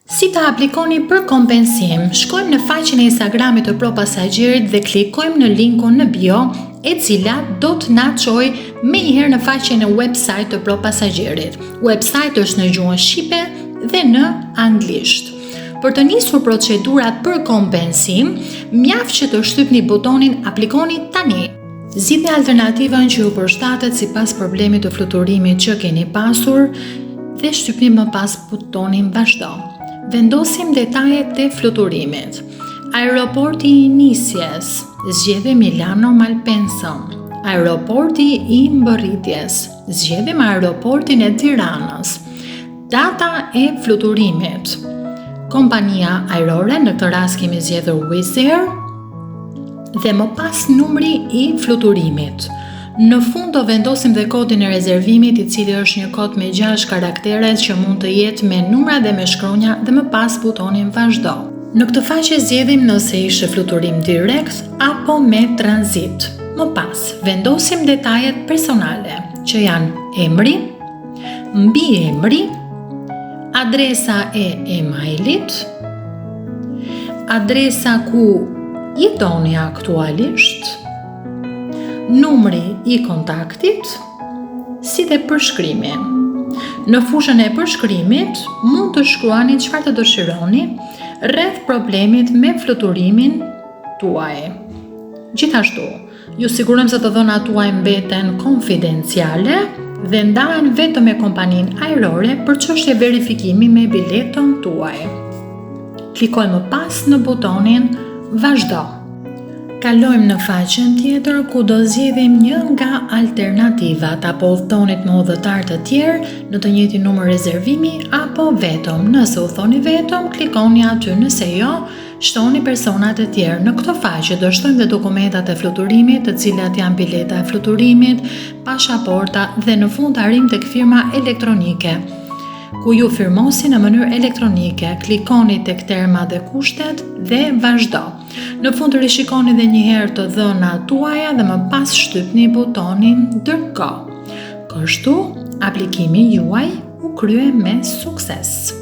Si të aplikoni për kompensim? Shkojmë në faqen e Instagramit të Pro Pasagjerit dhe klikojmë në linkun në bio, e cila do të na çojë menjëherë në faqen e website të Pro Pasagjerit. Website është në gjuhën shqipe dhe në anglisht. Për të nisur procedurat për kompensim, mjaft që të shtypni butonin aplikoni tani. Zgjidhni alternativën që ju përshtatet sipas problemit të fluturimit që keni pasur dhe shtypni më pas butonin vazhdo. Vendosim detajet e fluturimit. Aeroporti i nisjes, zgjedhim Milano Malpensa. Aeroporti i mbërritjes, zgjedhim aeroportin e Tiranës. Data e fluturimit. Kompania ajrore, në këtë rast kemi zgjedhur Wizz Air, dhe më pas numri i fluturimit. Në fund do vendosim dhe kodin e rezervimit, i cili është një kod me 6 karaktere që mund të jetë me numra dhe me shkronja dhe më pas butonin vazhdo. Në këtë faqe zgjedhim nëse ishte fluturim direkt apo me tranzit. Më pas vendosim detajet personale, që janë emri, mbiemri, adresa e emailit, adresa ku jetoni aktualisht, numri i kontaktit, si dhe përshkrimi. Në fushën e përshkrimit mund të shkruani çfarë të dëshironi rreth problemit me fluturimin tuaj. Gjithashtu, ju sigurojmë se të dhënat tuaj mbeten konfidenciale dhe ndahen vetëm me kompaninë ajrore për çështje verifikimi me biletën tuaj. Klikojmë më pas në butonin vazhdo. Kalojmë në faqen tjetër ku do zgjedhim një nga alternativat, apo udhëtonit me udhëtar të tjerë në të njëjtin numër rezervimi apo vetëm. Nëse udhëtoni vetëm, klikoni aty, nëse jo, shtoni personat e tjerë. Në këtë faqe do shtojmë dhe dokumentat e fluturimit, të cilat janë bileta e fluturimit, pasaporta dhe në fund arrim tek firma elektronike, ku ju firmosi në mënyrë elektronike. Klikoni tek termat dhe kushtet dhe vazhdo. Në fund rishikoni dhe një herë të dhënat tuaja dhe më pas shtypni butonin dërgo. Kështu, aplikimi juaj u krye me sukses.